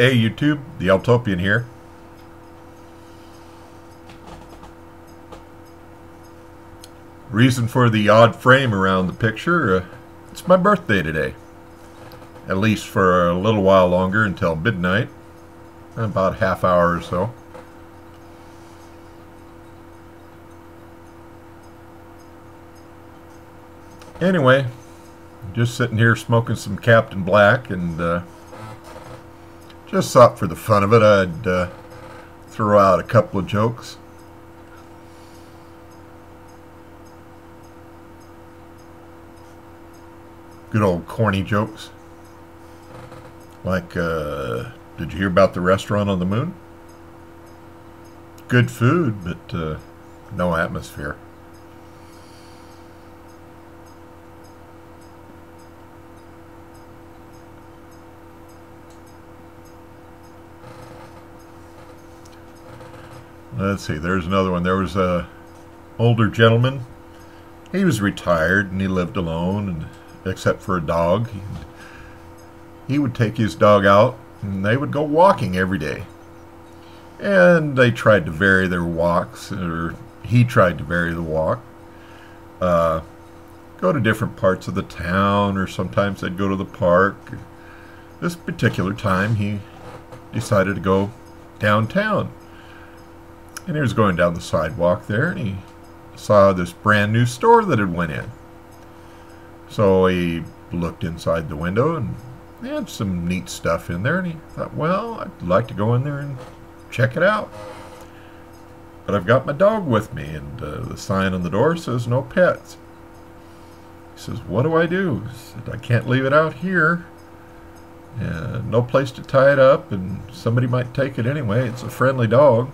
Hey YouTube, the Utopian here. Reason for the odd frame around the picture, it's my birthday today. At least for a little while longer until midnight. About a half hour or so. Anyway, just sitting here smoking some Captain Black and just thought for the fun of it I'd throw out a couple of jokes. Good old corny jokes. Like, did you hear about the restaurant on the moon? Good food, but no atmosphere. Let's see, there's another one. There was a older gentleman. He was retired and he lived alone, and except for a dog. He would take his dog out and they would go walking every day. And they tried to vary their walks, or he tried to vary the walk. Go to different parts of the town, or sometimes they'd go to the park. This particular time he decided to go downtown. And he was going down the sidewalk there, and he saw this brand new store that had went in. So he looked inside the window, and they had some neat stuff in there, and he thought, well, I'd like to go in there and check it out. But I've got my dog with me, and the sign on the door says no pets. He says, what do I do? He said, I can't leave it out here. No place to tie it up, and somebody might take it anyway. It's a friendly dog.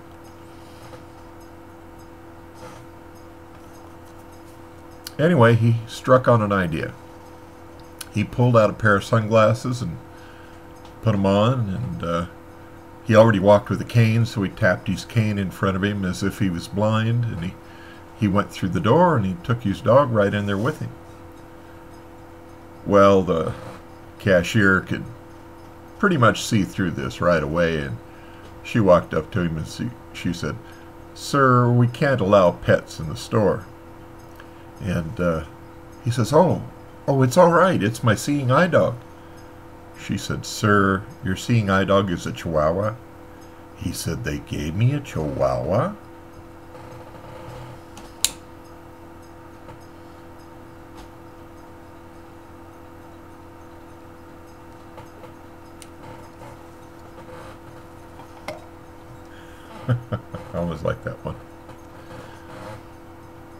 Anyway, he struck on an idea. He pulled out a pair of sunglasses and put them on, and he already walked with a cane, so he tapped his cane in front of him as if he was blind, and he went through the door and he took his dog right in there with him. Well, the cashier could pretty much see through this right away, and she walked up to him and she said, "Sir, we can't allow pets in the store." And he says, oh, it's all right. It's my seeing eye dog. She said, "Sir, your seeing eye dog is a Chihuahua." He said, "They gave me a Chihuahua?" I always like that one.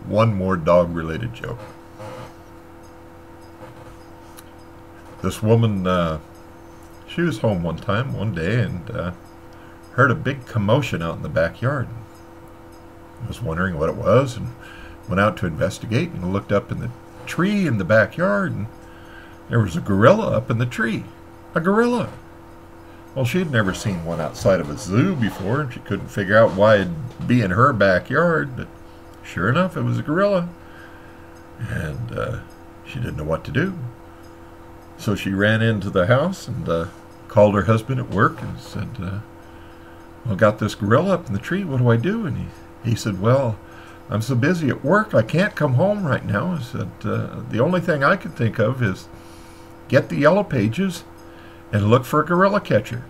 One more dog-related joke. This woman, she was home one day, and heard a big commotion out in the backyard. I was wondering what it was, and went out to investigate, and looked up in the tree in the backyard, and there was a gorilla up in the tree. A gorilla! Well, she had never seen one outside of a zoo before, and she couldn't figure out why it'd be in her backyard, but sure enough, it was a gorilla, and she didn't know what to do. So she ran into the house and called her husband at work and said, well, I got this gorilla up in the tree, what do I do? And he said, well, I'm so busy at work, I can't come home right now. I said, the only thing I can think of is get the yellow pages and look for a gorilla catcher.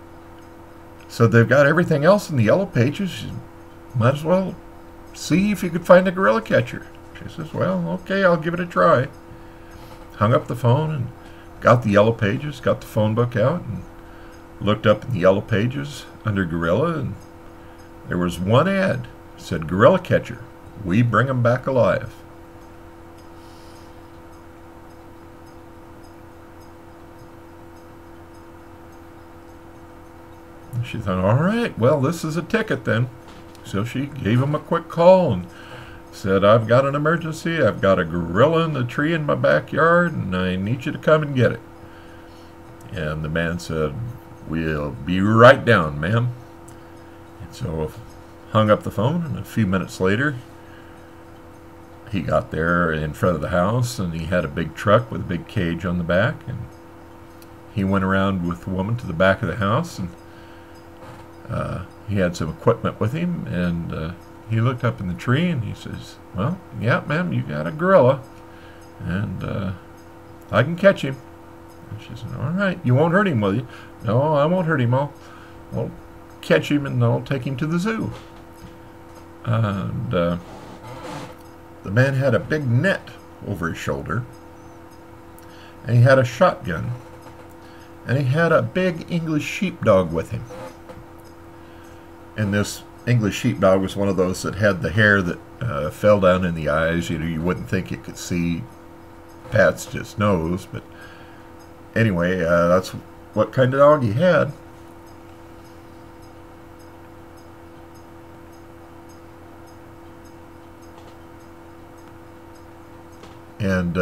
So they've got everything else in the yellow pages, you might as well see if you could find a gorilla catcher. She says, well, okay, I'll give it a try. Hung up the phone and got the yellow pages, got the phone book out, and looked up in the yellow pages under gorilla, and there was one ad. It said, gorilla catcher, we bring 'em back alive. And she thought, all right, well, this is a ticket then. So she gave him a quick call and said, I've got an emergency. I've got a gorilla in the tree in my backyard, and I need you to come and get it. And the man said, we'll be right down, ma'am. And so hung up the phone, and a few minutes later, he got there in front of the house, and he had a big truck with a big cage on the back, and he went around with the woman to the back of the house, and He had some equipment with him, and he looked up in the tree and he says, "Well, yeah, ma'am, you got a gorilla, and I can catch him." And she said, "All right, you won't hurt him, will you?" "No, I won't hurt him. I'll catch him and I'll take him to the zoo." And the man had a big net over his shoulder, and he had a shotgun, and he had a big English sheepdog with him. And this English sheepdog was one of those that had the hair that fell down in the eyes. You know, you wouldn't think it could see past its nose, but anyway, that's what kind of dog he had. And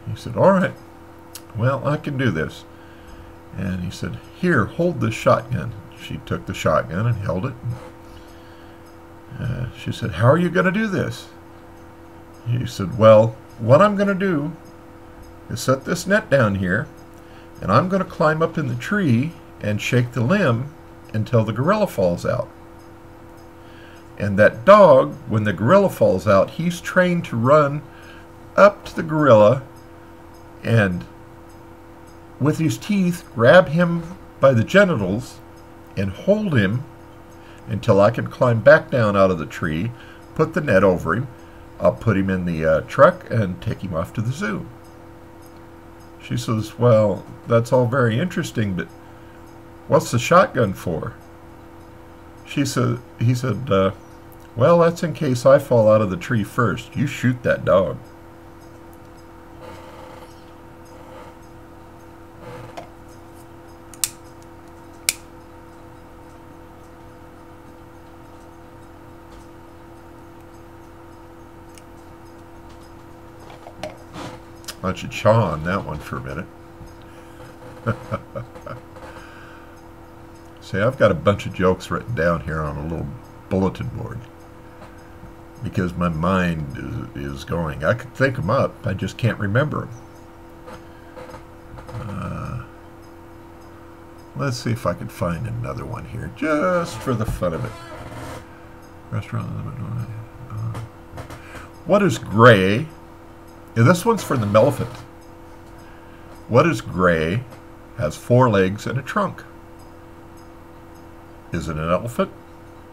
he said, "All right, well, I can do this." And he said, "Here, hold this shotgun." She took the shotgun and held it. She said, "How are you going to do this?" He said, "Well, what I'm going to do is set this net down here, and I'm going to climb up in the tree and shake the limb until the gorilla falls out. And that dog, when the gorilla falls out, he's trained to run up to the gorilla and with his teeth grab him by the genitals and hold him until I can climb back down out of the tree, put the net over him. I'll put him in the truck and take him off to the zoo." She says, "Well, that's all very interesting, but what's the shotgun for?" He said, "Well, that's in case I fall out of the tree first. You shoot that dog." I should chaw on that one for a minute. See, I've got a bunch of jokes written down here on a little bulletin board because my mind is going. I could think them up, I just can't remember them. Let's see if I can find another one here, just for the fun of it. Restaurant. What is gray? Yeah, this one's for the elephant. What is gray, has 4 legs and a trunk? Is it an elephant?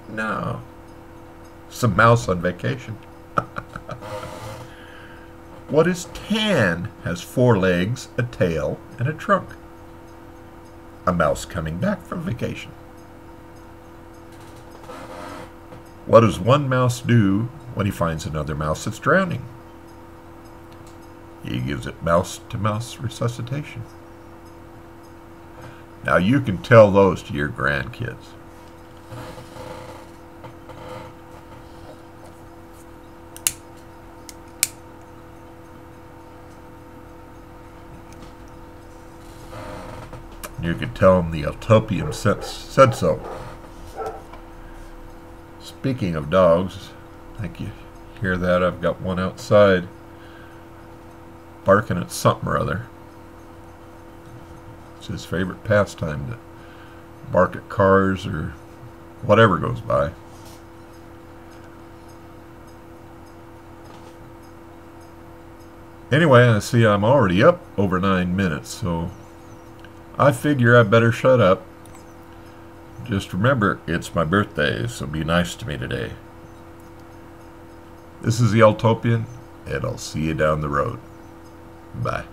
No. It's a mouse on vacation. What is tan, has 4 legs, a tail, and a trunk? A mouse coming back from vacation. What does one mouse do when he finds another mouse that's drowning? He gives it mouse-to-mouse resuscitation. Now you can tell those to your grandkids. You can tell them the utopian said so. Speaking of dogs, I think you hear that. I've got one outside barking at something or other. It's his favorite pastime to bark at cars or whatever goes by. Anyway, I see I'm already up over 9 minutes, so I figure I better shut up. Just remember, it's my birthday, so be nice to me today. This is the Utopian, and I'll see you down the road. Bye.